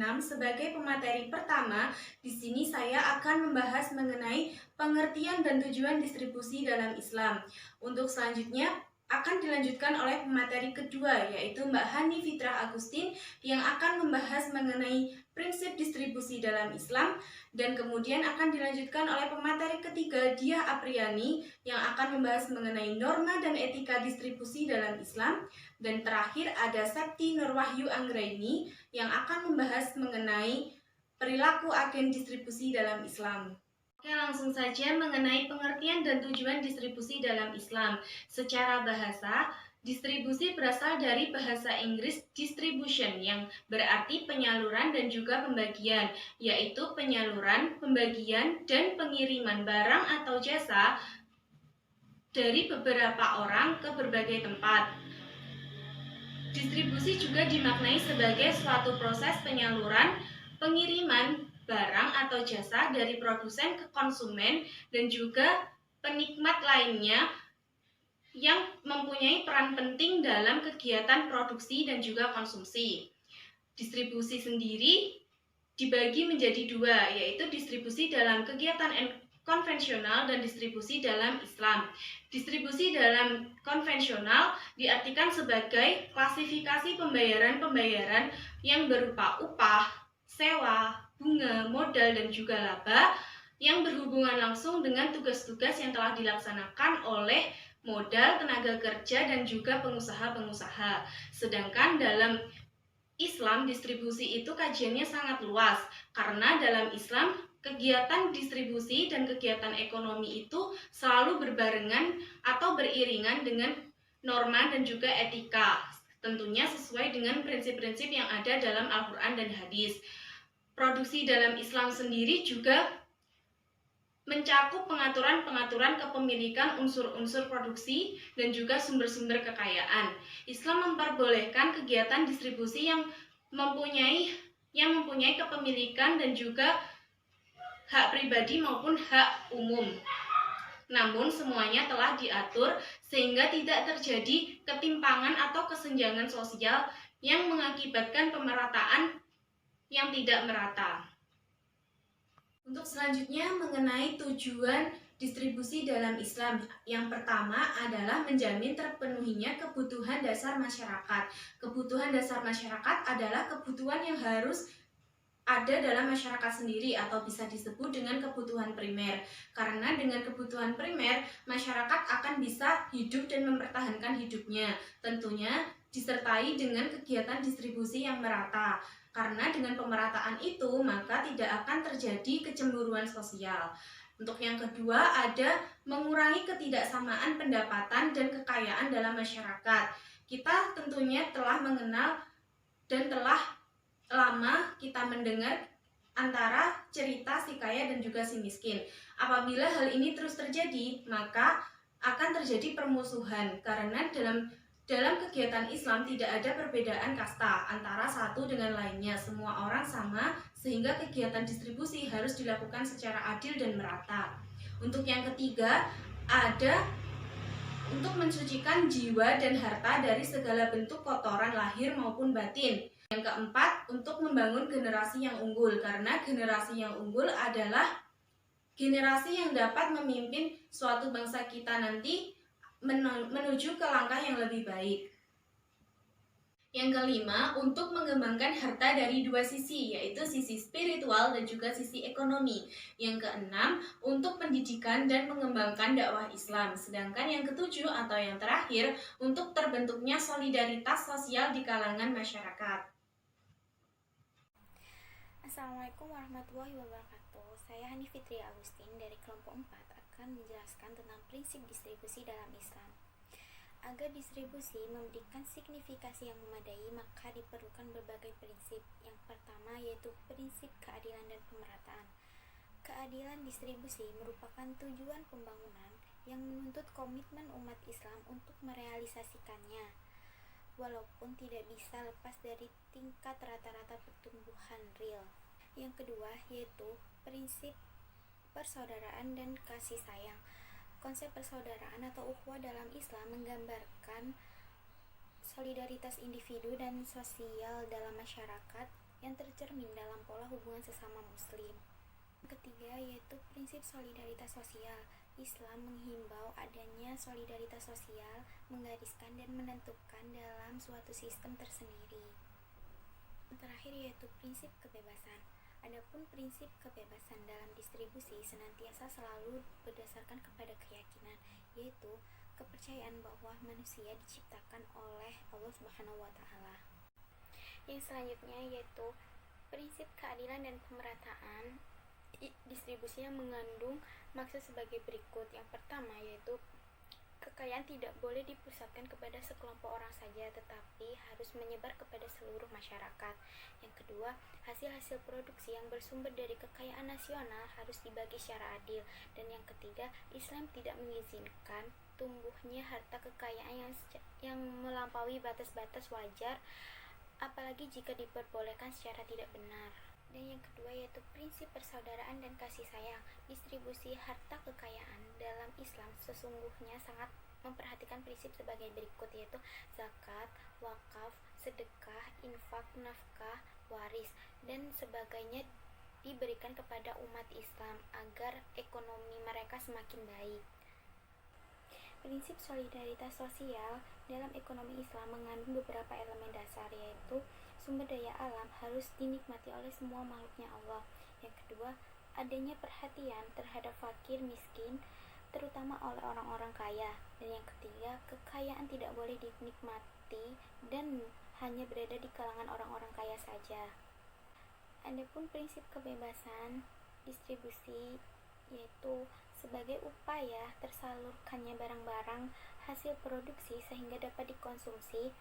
6 sebagai pemateri pertama. Di sini saya akan membahas mengenai pengertian dan tujuan distribusi dalam Islam. Untuk selanjutnya akan dilanjutkan oleh pemateri kedua, yaitu Mbak Hani Fitrah Agustin yang akan membahas mengenai prinsip distribusi dalam Islam, dan kemudian akan dilanjutkan oleh pemateri ketiga Diah Apriani yang akan membahas mengenai norma dan etika distribusi dalam Islam, dan terakhir ada Septi Nurwahyu Anggraini yang akan membahas mengenai perilaku agen distribusi dalam Islam. Oke, langsung saja mengenai pengertian dan tujuan distribusi dalam Islam. Secara bahasa, distribusi berasal dari bahasa Inggris distribution yang berarti penyaluran dan juga pembagian, yaitu penyaluran, pembagian, dan pengiriman barang atau jasa dari beberapa orang ke berbagai tempat. Distribusi juga dimaknai sebagai suatu proses penyaluran, pengiriman barang atau jasa dari produsen ke konsumen dan juga penikmat lainnya yang mempunyai peran penting dalam kegiatan produksi dan juga konsumsi. Distribusi sendiri dibagi menjadi dua, yaitu distribusi dalam kegiatan konvensional dan distribusi dalam Islam. Distribusi dalam konvensional diartikan sebagai klasifikasi pembayaran-pembayaran yang berupa upah, sewa, bunga, modal, dan juga laba yang berhubungan langsung dengan tugas-tugas yang telah dilaksanakan oleh modal, tenaga kerja, dan juga pengusaha-pengusaha. Sedangkan dalam Islam, distribusi itu kajiannya sangat luas, karena dalam Islam kegiatan distribusi dan kegiatan ekonomi itu selalu berbarengan atau beriringan dengan norma dan juga etika, tentunya sesuai dengan prinsip-prinsip yang ada dalam Al-Quran dan hadis. Produksi dalam Islam sendiri juga mencakup pengaturan-pengaturan kepemilikan unsur-unsur produksi dan juga sumber-sumber kekayaan. Islam memperbolehkan kegiatan distribusi yang mempunyai kepemilikan dan juga hak pribadi maupun hak umum. Namun semuanya telah diatur sehingga tidak terjadi ketimpangan atau kesenjangan sosial yang mengakibatkan pemerataan yang tidak merata. Untuk selanjutnya mengenai tujuan distribusi dalam Islam, yang pertama adalah menjamin terpenuhinya kebutuhan dasar masyarakat. Kebutuhan dasar masyarakat adalah kebutuhan yang harus ada dalam masyarakat sendiri atau bisa disebut dengan kebutuhan primer. Karena dengan kebutuhan primer, masyarakat akan bisa hidup dan mempertahankan hidupnya. Tentunya disertai dengan kegiatan distribusi yang merata. Karena dengan pemerataan itu, maka tidak akan terjadi kecemburuan sosial. Untuk yang kedua, ada mengurangi ketidaksamaan pendapatan dan kekayaan dalam masyarakat. Kita tentunya telah mengenal dan telah lama kita mendengar antara cerita si kaya dan juga si miskin. Apabila hal ini terus terjadi, maka akan terjadi permusuhan, karena dalam kegiatan Islam tidak ada perbedaan kasta antara satu dengan lainnya. Semua orang sama, sehingga kegiatan distribusi harus dilakukan secara adil dan merata. Untuk yang ketiga, ada untuk mensucikan jiwa dan harta dari segala bentuk kotoran lahir maupun batin. Yang keempat, untuk membangun generasi yang unggul, karena generasi yang unggul adalah generasi yang dapat memimpin suatu bangsa kita nanti menuju ke langkah yang lebih baik. Yang kelima, untuk mengembangkan harta dari dua sisi, yaitu sisi spiritual dan juga sisi ekonomi. Yang keenam, untuk pendidikan dan mengembangkan dakwah Islam. Sedangkan yang ketujuh atau yang terakhir, untuk terbentuknya solidaritas sosial di kalangan masyarakat. Assalamualaikum warahmatullahi wabarakatuh. Saya Hani Fitria Agustin dari kelompok 4 akan menjelaskan tentang prinsip distribusi dalam Islam. Agar distribusi memberikan signifikasi yang memadai, maka diperlukan berbagai prinsip. Yang pertama yaitu prinsip keadilan dan pemerataan. Keadilan distribusi merupakan tujuan pembangunan yang menuntut komitmen umat Islam untuk merealisasikannya, walaupun tidak bisa lepas dari tingkat rata-rata pertumbuhan real. Yang kedua yaitu prinsip persaudaraan dan kasih sayang. Konsep persaudaraan atau ukhuwah dalam Islam menggambarkan solidaritas individu dan sosial dalam masyarakat yang tercermin dalam pola hubungan sesama muslim. Yang ketiga yaitu prinsip solidaritas sosial. Islam menghimbau adanya solidaritas sosial, menggariskan dan menentukan dalam suatu sistem tersendiri. Yang terakhir yaitu prinsip kebebasan. Adapun prinsip kebebasan dalam distribusi senantiasa selalu berdasarkan kepada keyakinan, yaitu kepercayaan bahwa manusia diciptakan oleh Allah Subhanahu wa taala. Yang selanjutnya yaitu prinsip keadilan dan pemerataan. Distribusi yang mengandung maksud sebagai berikut. Yang pertama yaitu kekayaan tidak boleh dipusatkan kepada sekelompok orang saja, tetapi harus menyebar kepada seluruh masyarakat. Yang kedua, hasil-hasil produksi yang bersumber dari kekayaan nasional harus dibagi secara adil. Dan yang ketiga, Islam tidak mengizinkan tumbuhnya harta kekayaan yang melampaui batas-batas wajar, apalagi jika diperbolehkan secara tidak benar. Dan yang kedua yaitu prinsip persaudaraan dan kasih sayang. Distribusi harta kekayaan dalam Islam sesungguhnya sangat memperhatikan prinsip sebagai berikut, yaitu zakat, wakaf, sedekah, infak, nafkah, waris, dan sebagainya diberikan kepada umat Islam agar ekonomi mereka semakin baik. Prinsip solidaritas sosial dalam ekonomi Islam mengandung beberapa elemen dasar, yaitu sumber daya alam harus dinikmati oleh semua makhluknya Allah. Yang kedua, adanya perhatian terhadap fakir miskin, terutama oleh orang-orang kaya. Dan yang ketiga, kekayaan tidak boleh dinikmati dan hanya berada di kalangan orang-orang kaya saja. Adapun prinsip kebebasan distribusi yaitu sebagai upaya tersalurkannya barang-barang hasil produksi sehingga dapat dikonsumsi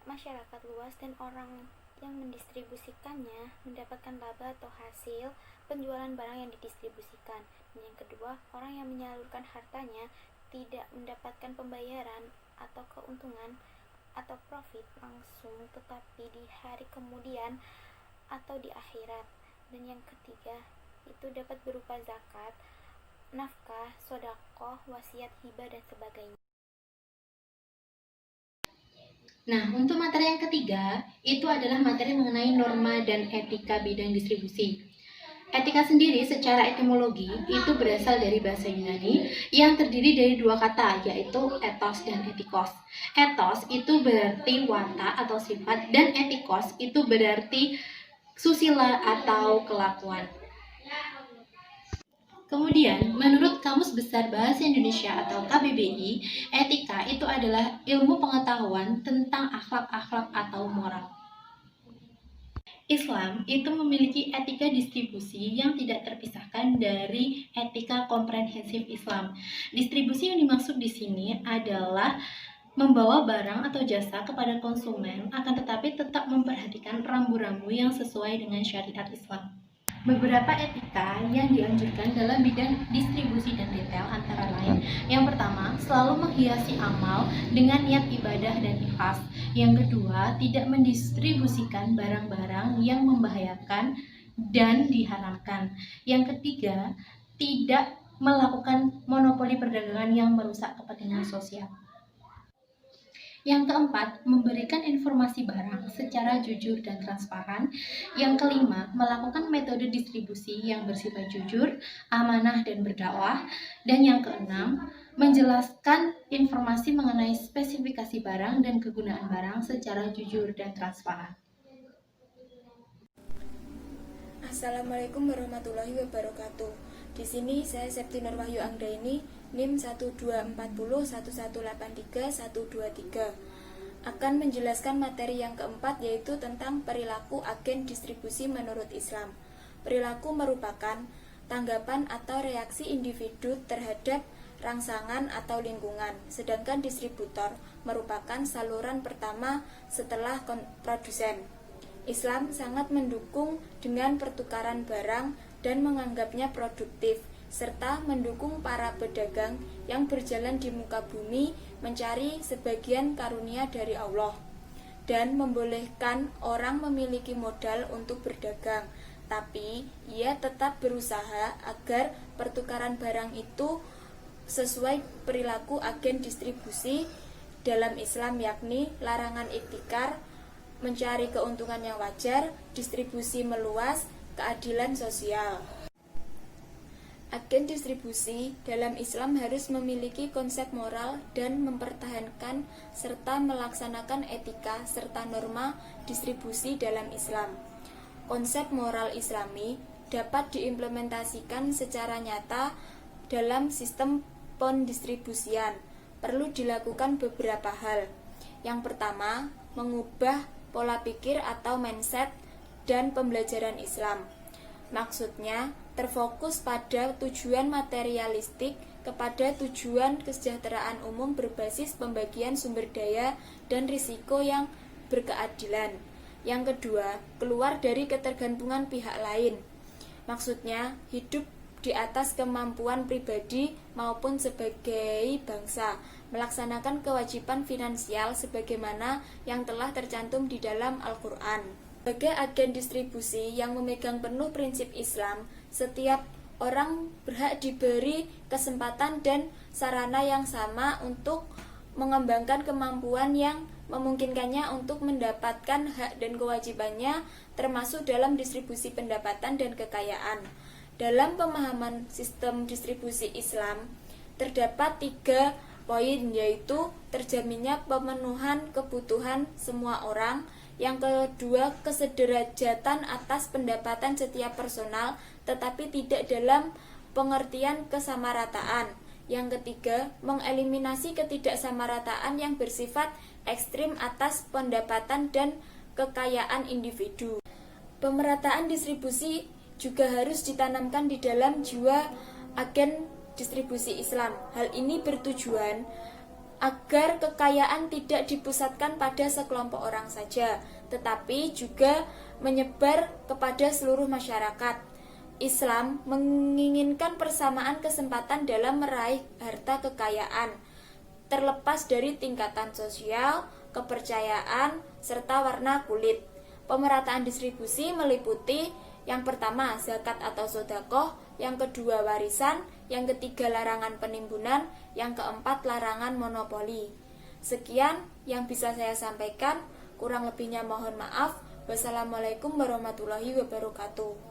masyarakat luas dan orang yang mendistribusikannya mendapatkan laba atau hasil penjualan barang yang didistribusikan. Dan yang kedua, orang yang menyalurkan hartanya tidak mendapatkan pembayaran atau keuntungan atau profit langsung, tetapi di hari kemudian atau di akhirat. Dan yang ketiga, itu dapat berupa zakat, nafkah, sedekah, wasiat, hibah, dan sebagainya. Nah, untuk materi yang ketiga, itu adalah materi mengenai norma dan etika bidang distribusi. Etika sendiri secara etimologi itu berasal dari bahasa Yunani yang terdiri dari dua kata, yaitu ethos dan etikos. Ethos itu berarti watak atau sifat, dan etikos itu berarti susila atau kelakuan. Kemudian, menurut Kamus Besar Bahasa Indonesia atau KBBI, etika itu adalah ilmu pengetahuan tentang akhlak-akhlak atau moral. Islam itu memiliki etika distribusi yang tidak terpisahkan dari etika komprehensif Islam. Distribusi yang dimaksud di sini adalah membawa barang atau jasa kepada konsumen, akan tetapi tetap memperhatikan rambu-rambu yang sesuai dengan syariat Islam. Beberapa etika yang dianjurkan dalam bidang distribusi dan retail antara lain: yang pertama, selalu menghiasi amal dengan niat ibadah dan ikhlas. Yang kedua, tidak mendistribusikan barang-barang yang membahayakan dan diharamkan. Yang ketiga, tidak melakukan monopoli perdagangan yang merusak kepentingan sosial. Yang keempat, memberikan informasi barang secara jujur dan transparan. Yang kelima, melakukan metode distribusi yang bersifat jujur, amanah, dan berdakwah. Dan yang keenam, menjelaskan informasi mengenai spesifikasi barang dan kegunaan barang secara jujur dan transparan. Assalamualaikum warahmatullahi wabarakatuh. Di sini saya Septi Nurwahyu Anggraini, NIM 12401183123, akan menjelaskan materi yang keempat, yaitu tentang perilaku agen distribusi menurut Islam. Perilaku merupakan tanggapan atau reaksi individu terhadap rangsangan atau lingkungan, sedangkan distributor merupakan saluran pertama setelah produsen. Islam sangat mendukung dengan pertukaran barang dan menganggapnya produktif, serta mendukung para pedagang yang berjalan di muka bumi mencari sebagian karunia dari Allah, dan membolehkan orang memiliki modal untuk berdagang, tapi ia tetap berusaha agar pertukaran barang itu sesuai perilaku agen distribusi dalam Islam, yakni larangan iktikar, mencari keuntungan yang wajar, distribusi meluas, keadilan sosial. Agen distribusi dalam Islam harus memiliki konsep moral dan mempertahankan serta melaksanakan etika serta norma distribusi dalam Islam. Konsep moral Islami dapat diimplementasikan secara nyata dalam sistem pendistribusian. Perlu dilakukan beberapa hal. Yang pertama, mengubah pola pikir atau mindset dan pembelajaran Islam. Maksudnya, terfokus pada tujuan materialistik kepada tujuan kesejahteraan umum berbasis pembagian sumber daya dan risiko yang berkeadilan. Yang kedua, keluar dari ketergantungan pihak lain. Maksudnya, hidup di atas kemampuan pribadi maupun sebagai bangsa, melaksanakan kewajiban finansial sebagaimana yang telah tercantum di dalam Al-Quran. Sebagai agen distribusi yang memegang penuh prinsip Islam, setiap orang berhak diberi kesempatan dan sarana yang sama untuk mengembangkan kemampuan yang memungkinkannya untuk mendapatkan hak dan kewajibannya, termasuk dalam distribusi pendapatan dan kekayaan. Dalam pemahaman sistem distribusi Islam, terdapat 3 poin, yaitu terjaminnya pemenuhan kebutuhan semua orang. Yang kedua, kesederajatan atas pendapatan setiap personal, tetapi tidak dalam pengertian kesamarataan. Yang ketiga, mengeliminasi ketidaksamarataan yang bersifat ekstrim atas pendapatan dan kekayaan individu. Pemerataan distribusi juga harus ditanamkan di dalam jiwa agen distribusi Islam. Hal ini bertujuan agar kekayaan tidak dipusatkan pada sekelompok orang saja, tetapi juga menyebar kepada seluruh masyarakat. Islam menginginkan persamaan kesempatan dalam meraih harta kekayaan, terlepas dari tingkatan sosial, kepercayaan, serta warna kulit. Pemerataan distribusi meliputi yang pertama, zakat atau sedekah, yang kedua, warisan, yang ketiga, larangan penimbunan, yang keempat, larangan monopoli. Sekian yang bisa saya sampaikan, kurang lebihnya mohon maaf. Wassalamualaikum warahmatullahi wabarakatuh.